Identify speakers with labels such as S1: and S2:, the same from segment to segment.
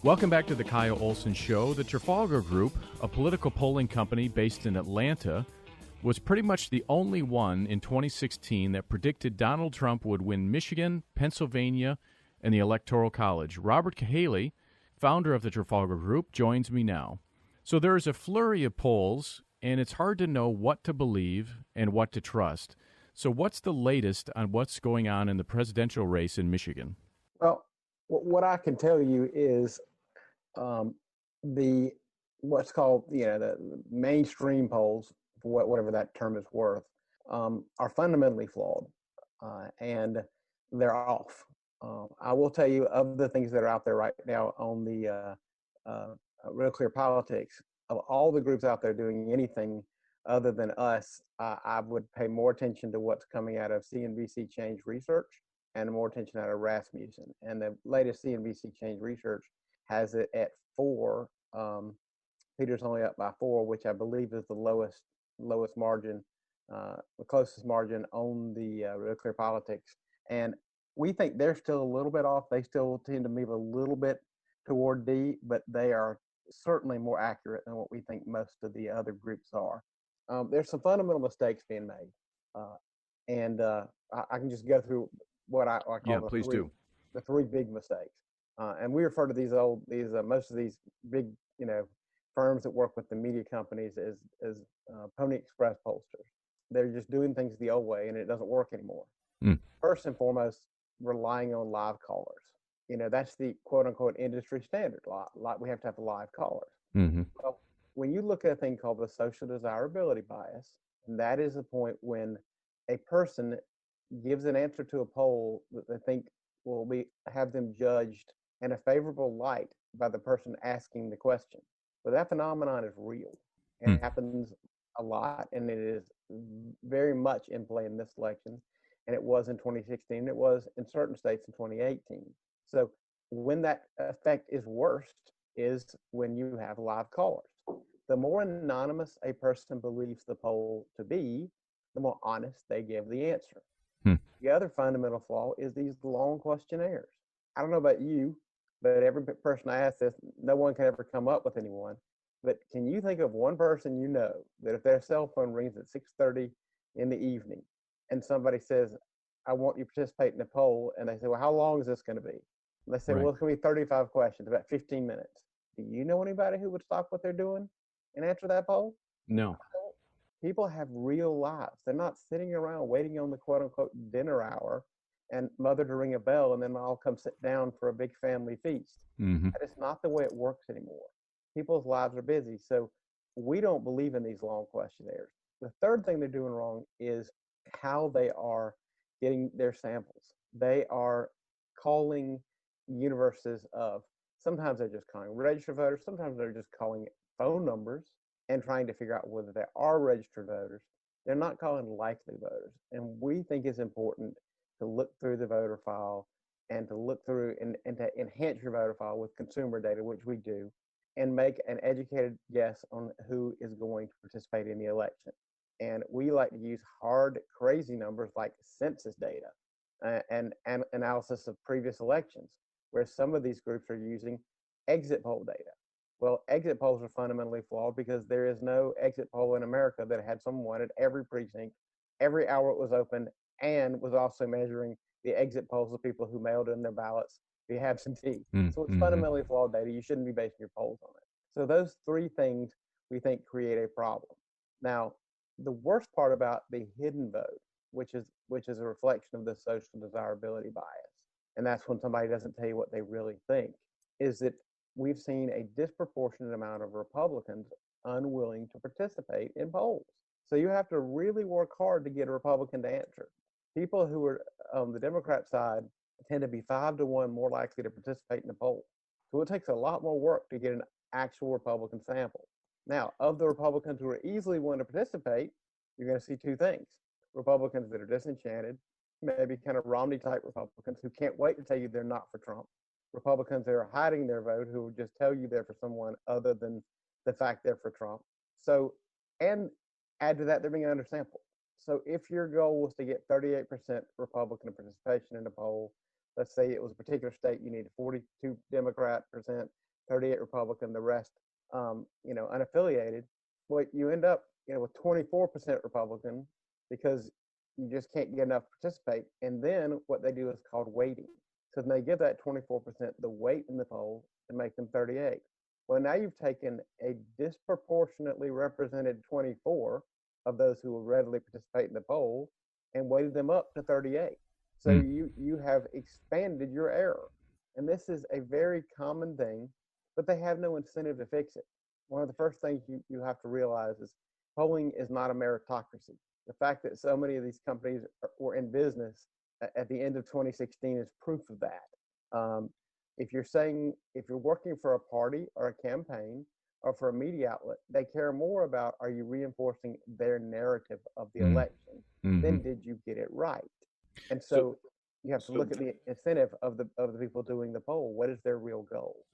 S1: Welcome back to the Kyle Olson Show. The Trafalgar Group, a political polling company based in Atlanta, was pretty much the only one in 2016 that predicted Donald Trump would win Michigan, Pennsylvania, and the Electoral College. Robert Cahaly, founder of the Trafalgar Group, joins me now. So there is a flurry of polls, and it's hard to know what to believe and what to trust. So what's the latest on what's going on in the presidential race in Michigan?
S2: Well, what I can tell you is the what's called the mainstream polls, for whatever that term is worth, are fundamentally flawed, and they're off. I will tell you, of the things that are out there right now on the Real Clear Politics, of all the groups out there doing anything other than us, I would pay more attention to what's coming out of CNBC Change Research and more attention out of Rasmussen. And the latest CNBC Change Research has it at 4. Peter's only up by 4, which I believe is the lowest margin, the closest margin on the Real Clear Politics. And we think they're still a little bit off. They still tend to move a little bit toward D, but they are certainly more accurate than what we think most of the other groups are. There's some fundamental mistakes being made, and I can just go through what I call the three big mistakes. And we refer to most of these big firms that work with the media companies as Pony Express pollsters. They're just doing things the old way, and it doesn't work anymore. First and foremost, relying on live callers. That's the quote unquote industry standard. Like we have to have live callers.
S1: Mm-hmm.
S2: Well, when you look at a thing called the social desirability bias, that is a point when a person gives an answer to a poll that they think will have them judged in a favorable light by the person asking the question. But that phenomenon is real, and it happens a lot, and it is very much in play in this election. And it was in 2016. It was in certain states in 2018. So when that effect is worst is when you have live callers. The more anonymous a person believes the poll to be, the more honest they give the answer. The other fundamental flaw is these long questionnaires. I don't know about you, but every person I ask this, no one can ever come up with anyone. But can you think of one person that if their cell phone rings at 6:30 in the evening and somebody says, I want you to participate in a poll, and they say, well, how long is this going to be? And they say, well, it's going to be 35 questions, about 15 minutes. Do you know anybody who would stop what they're doing and answer that poll?
S1: No.
S2: People have real lives. They're not sitting around waiting on the quote unquote dinner hour and mother to ring a bell and then all come sit down for a big family feast. That is not the way it works anymore. People's lives are busy. So we don't believe in these long questionnaires. The third thing they're doing wrong is how they are getting their samples. They are calling universes of, sometimes they're just calling registered voters, sometimes they're just calling phone numbers and trying to figure out whether they are registered voters. They're not calling likely voters. And we think it's important to look through the voter file and to look through and to enhance your voter file with consumer data, which we do, and make an educated guess on who is going to participate in the election. And we like to use hard, crazy numbers like census data and analysis of previous elections, where some of these groups are using exit poll data. Well, exit polls are fundamentally flawed because there is no exit poll in America that had someone at every precinct, every hour it was open, and was also measuring the exit polls of people who mailed in their ballots via absentee. So it's fundamentally flawed data. You shouldn't be basing your polls on it. So those three things we think create a problem. Now, the worst part about the hidden vote, which is a reflection of the social desirability bias, and that's when somebody doesn't tell you what they really think, is that we've seen a disproportionate amount of Republicans unwilling to participate in polls. So you have to really work hard to get a Republican to answer. People who are on the Democrat side tend to be 5 to 1 more likely to participate in a poll. So it takes a lot more work to get an actual Republican sample. Now, of the Republicans who are easily willing to participate, you're going to see two things. Republicans that are disenchanted, maybe kind of Romney-type Republicans who can't wait to tell you they're not for Trump. Republicans that are hiding their vote who will just tell you they're for someone other than the fact they're for Trump. So, and add to that, they're being undersampled. So if your goal was to get 38% Republican participation in the poll, let's say it was a particular state, you needed 42 Democrat percent, 38 Republican, the rest, unaffiliated. Well, you end up, with 24% Republican because you just can't get enough to participate. And then what they do is called weighting. So then they give that 24% the weight in the poll to make them 38. Well, now you've taken a disproportionately represented 24 of those who will readily participate in the poll and weighted them up to 38. So you have expanded your error. And this is a very common thing, but they have no incentive to fix it. One of the first things you have to realize is polling is not a meritocracy. The fact that so many of these companies were in business at the end of 2016 is proof of that. If you're working for a party or a campaign or for a media outlet, they care more about, are you reinforcing their narrative of the election than did you get it right? And so you have to look at the incentive of the people doing the poll. What is their real goal?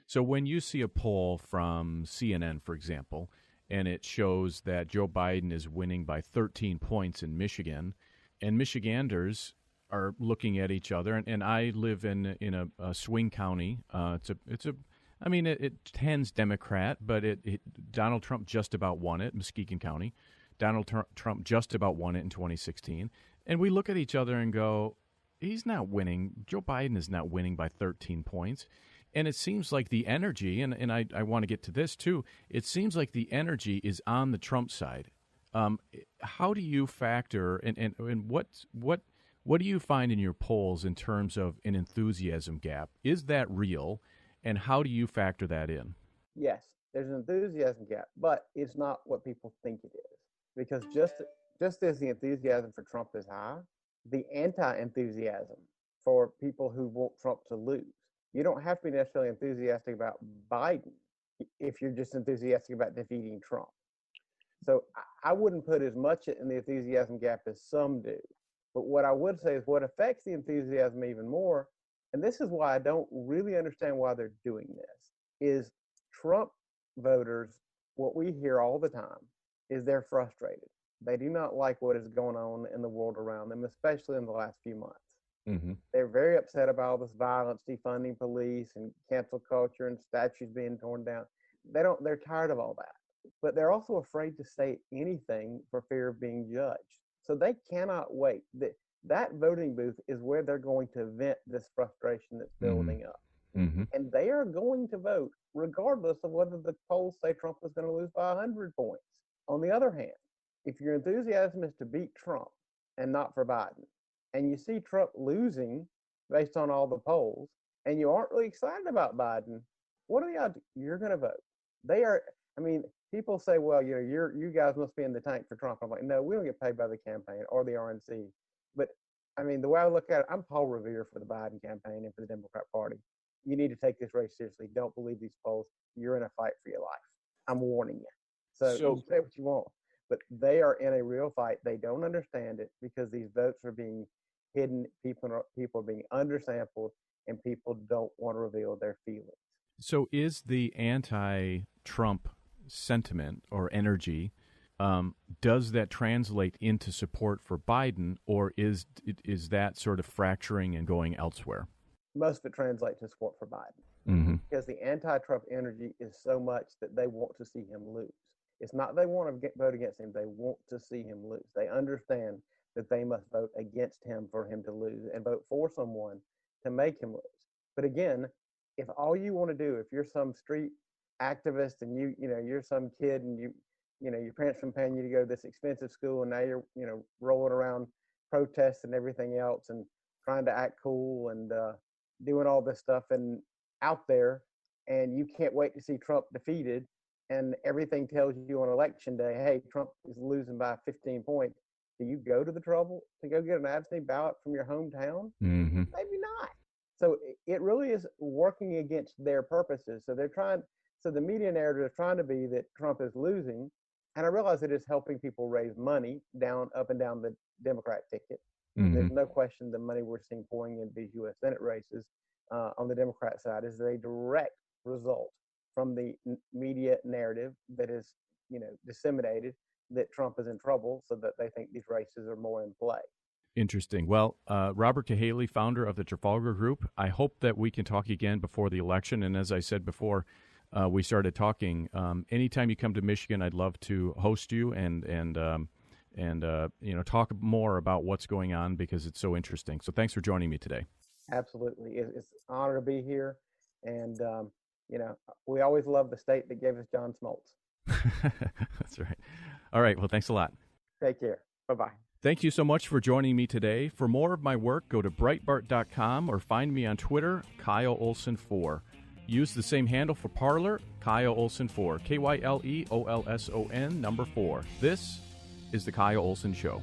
S1: So when you see a poll from CNN, for example, and it shows that Joe Biden is winning by 13 points in Michigan, and Michiganders are looking at each other, and I live in a swing county. It tends Democrat, but Donald Trump just about won it, Muskegon County. Donald Trump just about won it in 2016. And we look at each other and go, he's not winning. Joe Biden is not winning by 13 points. And it seems like the energy, and I want to get to this too, it seems like the energy is on the Trump side. How do you factor, and what do you find in your polls in terms of an enthusiasm gap? Is that real, and how do you factor that in?
S2: Yes, there's an enthusiasm gap, but it's not what people think it is. Because just as the enthusiasm for Trump is high, the anti-enthusiasm for people who want Trump to lose. You don't have to be necessarily enthusiastic about Biden if you're just enthusiastic about defeating Trump. So I wouldn't put as much in the enthusiasm gap as some do. But what I would say is what affects the enthusiasm even more, and this is why I don't really understand why they're doing this, is Trump voters, what we hear all the time is they're frustrated. They do not like what is going on in the world around them, especially in the last few months. They're very upset about all this violence, defunding police and cancel culture and statues being torn down. They're tired of all that. But they're also afraid to say anything for fear of being judged. So they cannot wait. That voting booth is where they're going to vent this frustration that's building up. And they are going to vote regardless of whether the polls say Trump is going to lose by 100 points. On the other hand, if your enthusiasm is to beat Trump and not for Biden, and you see Trump losing based on all the polls, and you aren't really excited about Biden, what are the odds you're going to vote? They are. People say, well, you guys must be in the tank for Trump. I'm like, no, we don't get paid by the campaign or the RNC. But the way I look at it, I'm Paul Revere for the Biden campaign and for the Democrat Party. You need to take this race seriously. Don't believe these polls. You're in a fight for your life. I'm warning you. So you say what you want, but they are in a real fight. They don't understand it because these votes are being hidden. People are being undersampled, and people don't want to reveal their feelings.
S1: So is the anti-Trump sentiment or energy, does that translate into support for Biden, or is that sort of fracturing and going elsewhere?
S2: Most of it translates to support for Biden because the anti-Trump energy is so much that they want to see him lose. It's not they want to vote against him. They want to see him lose. They understand that they must vote against him for him to lose and vote for someone to make him lose. But again, if all you want to do, if you're some street activist and you're some kid and your parents been paying you to go to this expensive school and now you're rolling around protests and everything else and trying to act cool and doing all this stuff and out there, and you can't wait to see Trump defeated, and everything tells you on election day, hey, Trump is losing by 15 points. Do you go to the trouble to go get an absentee ballot from your hometown? Maybe not. So it really is working against their purposes. So the media narrative is trying to be that Trump is losing. And I realize it is helping people raise money up and down the Democrat ticket. There's no question the money we're seeing pouring into these U.S. Senate races on the Democrat side is a direct result from the media narrative that is, disseminated that Trump is in trouble so that they think these races are more in play.
S1: Interesting. Well, Robert Cahaly, founder of the Trafalgar Group, I hope that we can talk again before the election. And as I said before, we started talking. Anytime you come to Michigan, I'd love to host you and talk more about what's going on because it's so interesting. So thanks for joining me today.
S2: Absolutely. It's an honor to be here. And, we always love the state that gave us John Smoltz.
S1: That's right. All right. Well, thanks a lot.
S2: Take care. Bye-bye.
S1: Thank you so much for joining me today. For more of my work, go to Breitbart.com or find me on Twitter, Kyle Olson 4. Use the same handle for Parler, Kyle Olson 4, KYLEOLSON 4. This is the Kyle Olson Show.